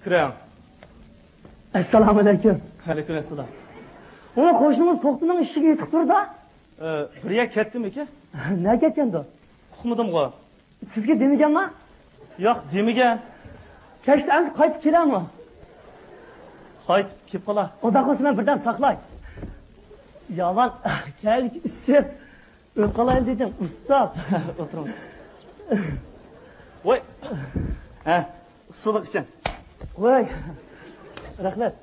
Kiring. Assalomu alaykum. Alaykum assalom. Ona qo'shnimiz to'xtining ishiga yetib turdi. Birga ketdimi aka? Nega ketgandi? Uqmadim-ku. Sizga demaganmi? Yo'q, demagan. Kechda ancha qaytib kelammi? Qaytib kelib qolar. Xudo xohlasa birdan saqlay. Yaman, kelib ichib o'qalayim dedim. Ustoz, o'tiring. Voy. Ha, suv iching. Voy. Rahmat.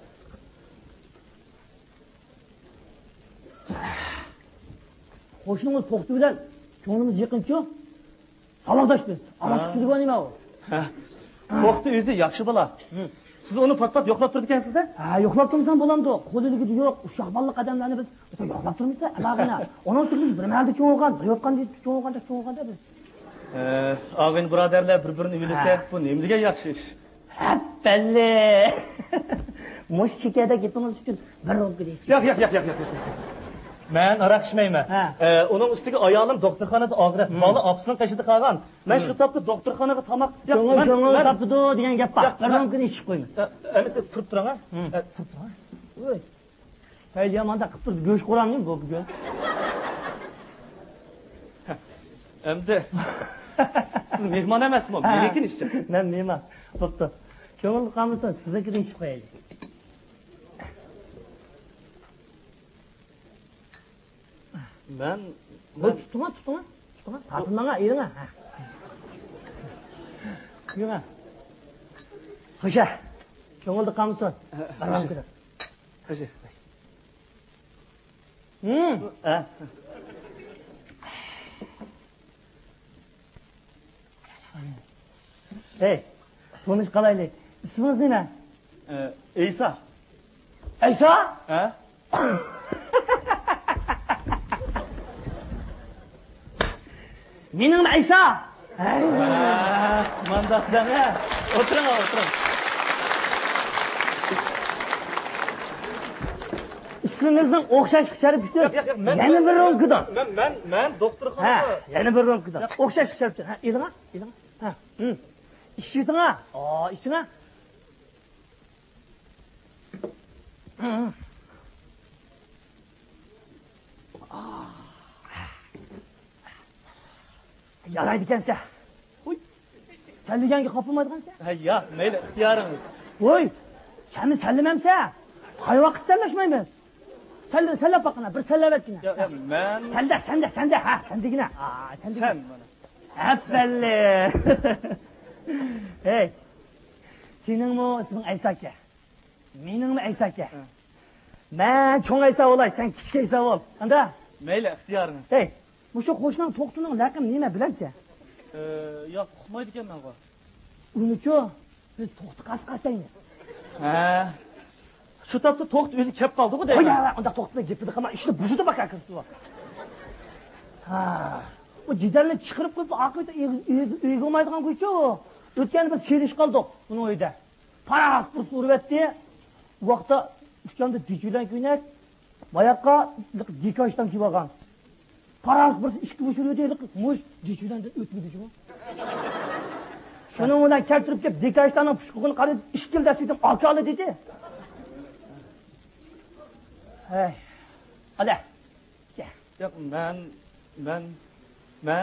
Qo'shnimiz to'xti bilan ko'nglimiz yaqinchu. Salomdoshmiz. Aralashib nima u? To'xti o'zi yaxshi bola. Siz uni patlab yo'qlab turdi ekansiz-da? Ha, yo'qlab turmsan bo'lamdi. Qo'liligi yo'q, ushaq balli qadamlarni biz yo'qlab turmizda, alag'ina. Onun turmiz bir malda cho'ng'ilgan, bir yo'qqan deb cho'ng'ilganda biz. Og'in birodarlar bir-birini bilsa, bu nima yaxshi ish. Balle. Mush chekada ketimiz uchun bir o'qi deysiz. Yo'q. Men aroq ichmayman. Uning ustiga ayolim doktorxonada og'rib, bola opsining qashida qolgan. Men shu topda doktorxonaga tomoq ko'ngil topdi degan gap bor. Bir o'qini ichib qo'ymiz. Endi turib turing, ha? Turib turing. Voy. Hayli yomanda qilib turib go'sht qo'ramni bu go'sht. Endi siz mehmon emasmi? Lekin ishchi. Men mehmon. Bo'pti. Ko'ngil qolmasa siznikini ichib qo'yaylik. Ben tutma. Tatınmana, eline. Yürü. Hoşa. Köngülde kalmışsın. Aram kırık. Hoşa. Hey, konuş kalaylı. İsminiz ne? İsa. İsa? He? Benim İsa. Mandaktan ha. Oturun. İsminizden okşaşık şerif için. Yeni bir röntgeden. Ben doktorxonada. Ha, yeni bir röntgeden. Okşaşık şerif için. Ha, elin. Ha. İşittin ha. İşittin ha. Yaraydı kendisi. Oy. Selligenge kapılmadı sen? Ya, neyle ixtiyorimiz. Oy. Seni sellememse. Hayvak selleşmeymiz. Selle bakına, bir selle verkine. Ya, ben... Sende. Ha, sendegine. Sen bana. Hep belli. Hey. Senin mi ismin Aysake? Benim mi Aysake? Ben çoğun Aysa olay, sen küçük Aysa ol. Anda? Neyle ixtiyorimiz. Hey. Muşu qo'shning to'xtining laqim nima bilamsa? Yo'q, uqmaydi ekanman qo'y. Unichu biz to'xti qasqataymiz. Ha. Shu topda to'xti o'zi kelib qoldi-ku deyman. Qo'ya, unda to'xtini gapida qama, ishni buzdi baka kirdi. Ha. Bu jidarni chiqarib qo'yib, aqlida uyga olmaydigan qo'ychu. O'tgan bir chelish qoldik uning uyida. Paraq bir urvatdi. Bu vaqtda uchanda dijulan kuynak, boyoqqa dikashdan kelib olgan. Paras bir ishki bushurdi deylik, mush dijulandan o'tmadi shu. Shuni bilan keltirib kelib dikashdan pushqug'ini qarib ishkilda dedim, akali dedi. Hey. Hadi. Yo'q, men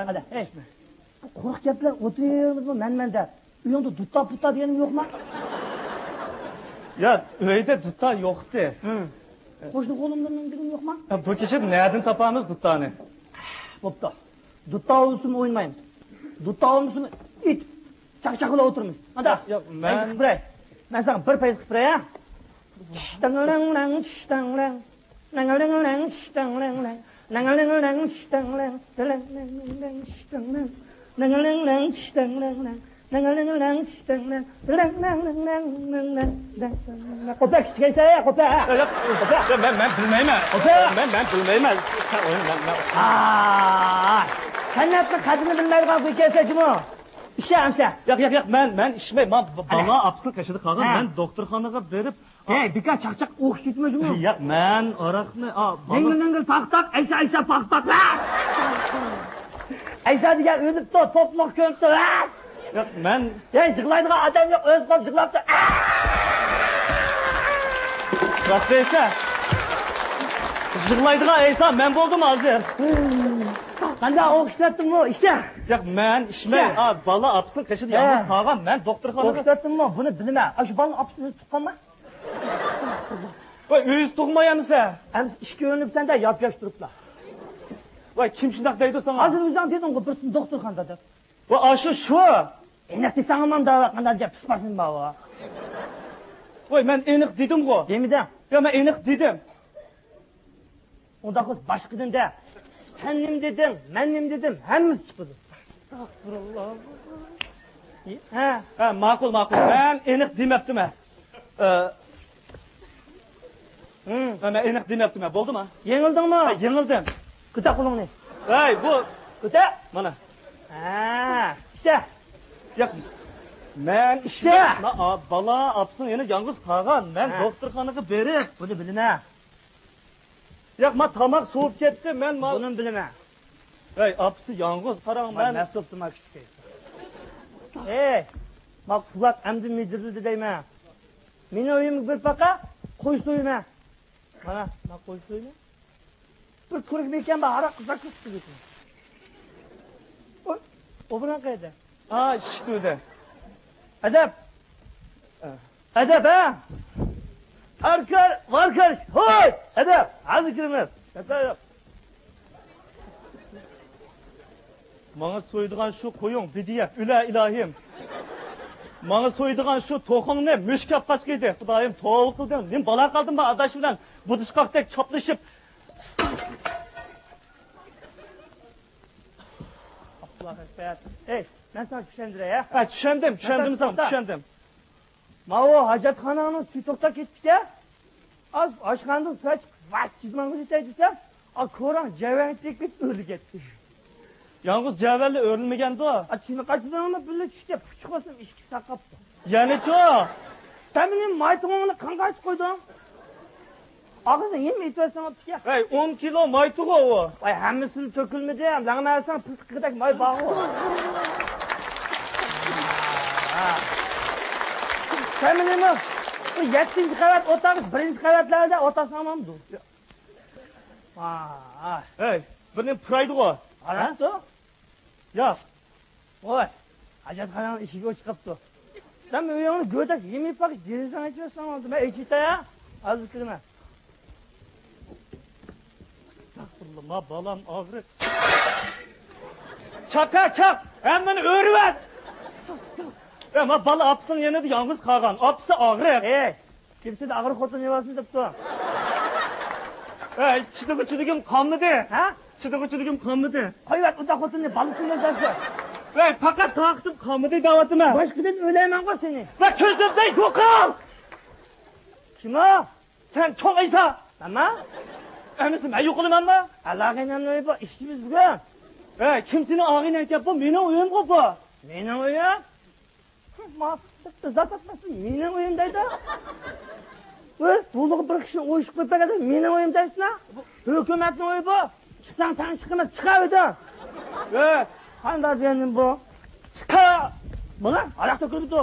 hadi, hey. Bu qo'rq gaplar o'tiryapmizmi men-menda? Uyingda dutta deganim yo'qmi? Ya, uyda dutta yo'qdi. Qo'shni qo'limdan deganim yo'qmi? Bu kecha nereden topamiz duttani? Bo'pti. Dutta olsun o'ynaymiz. Dutta olsun it chaqchaqlab o'tirmiz. Hadi. Yo'q, men sana bir payt qilib beray, ha? Köpek çıkaysa ya köpek. Ben bilmeyemem. Ben bilmeyemem. Sen ne yaptın? Kadını bilmeyken bu keseci mi? İşe amca. Yok. Ben işmeyim. Bana apsın kaşıdı kalın. Ben doktorxonaga berip. Hey, birkaç çakçak o'qish ketmadimi? Yo'q, men aroqni, Dengil tak, Aysa pak. Aysa degan o'libdi, to'pmoq ko'ribdi. Yo'q, men yig'laydigan odam yo'q, o'z qolib yig'labdi. Rastlı esa. Yığılaydıgan esa men boldum hazır. Qanday o'qishlatding bu? İşte. Yo'q, men ishmay. Bola apsini qishida yolg'iz qolgan. Men doktorxonaga O'qishlatdingmi? Buni bilmayman. Shu bolani apsini tuqqanmi? Voy, o'zi tug'mayanmisa? Ham ishga yo'nibsanda yop-yosh turiblar. Voy, kim shundoq deydi senga? Hozir o'zing deding-ku, bir doktorxonada deb. Voy, shu. Endi desang ham da qanday gap chiqmasin baba. Voy, men aniq dedim-ku. Demidim. Yo, men aniq dedim. Unda qiz boshqadinda. Sen nim deding, men nim dedim, hammasi chiqdi. Astagfirullah. Ha, ma'qul. Men aniq demabdiman. Men aniq demabdiman. Bo'ldimi? Yengildingmi? Yengildim. Kuta qo'lingni. Hey, bu kuta. Mana. İşte. Yo'q. Men ishda. Bola apsini yana yolg'iz qolgan. Men doktorxonaga berib, buni bilma. Yo'q, men tomoq sovib ketdi. Men buni bilma. Hey, apsi yolg'iz qarang, men nasibdim akishga. Hey, men quvvat amdi midirdi deyman. Meni o'yim bir paqa qo'y so'yma. Mana, men qo'y so'yma. Bir ko'rik ekan, men araq qizaqib ketdim. O bilan qayda? Ishtuda. Adab. Adab, ha? Varkar. Hoy! Adab. Hozir kiramiz. Yo'q. Menga so'ydigan shu qo'ying, bidiyat, ula ilohim. Menga so'ydigan shu to'qingni mushkab qochqiydi. Xudoyim, to'g'ri qildim. Men bola qoldim bu adash bilan budishqoqdek choplashib. Ey, ben sana tushundiray, ya. Tushundim sen. Mao hojatxonaning tutoqda ketdi-ya. Az oshxonaning soch vach chizmangni desam, ko'rang javandek o'lib ketdi. Yalnız cevherli örülmegende o. Çin'i kaçırdanına böyle işte küçük olsun işki sakaptı. Yani ço. Sen benim maytığımını kan kaç koydun? Ağzına yeme itiyorsan o pişe. Hey 10 kilo maytığı o. Vay hemmisini tökülmedi ya. Lan mersen pısık kıdak may bağı o. Sen benim bu 7. kavat otağı 1. kavatlarda otasam dur. Hey benim praydı o. Anlattı? Ya. Oy. Hacatxananın işiga chiqibdi. Sen bu yo'g'ini go'dak yemay bak, derazadan aytıyorsan oldu. Ben echita ya. Hozir kirma. Astagfirullah, ma balam og'riq. Chaq. Hammani o'rib at. Ma bala apsın yana da yalnız qolgan. Apsi og'riq. Ey, kimsida og'riq xotin yevasin debdi. Ey, chidigim qolmadi. Ha? Chidigim qolmadi. Qo'yvat, uda xotinni balıqni o'zgartir. Ey, faqat taqdim qolmadi da'vatima. Boshqadan o'layman qo'y seni. Va ko'zimdan yo'qol. Kim o? Sen cho'ng aysa. Nima? Eminsin, men yo'qolamanmi? Alag'ingdan nima bu? Ishimiz bugun. Ey, kim seni og'ingdan aytib bu? Meni o'yim qo'pa. Meni o'yim? Ma, zat atmasin. Meni o'yim deydi. O'z bulug'i bir kishi o'yishib qo'ypaganda meni o'yim deysizmi? Hukumatning o'yi bu. Chiqsang tan chiqmas, chiqavdi. Ey, qanday benim bu? chiqa. Mana, aroq to'kilibdi.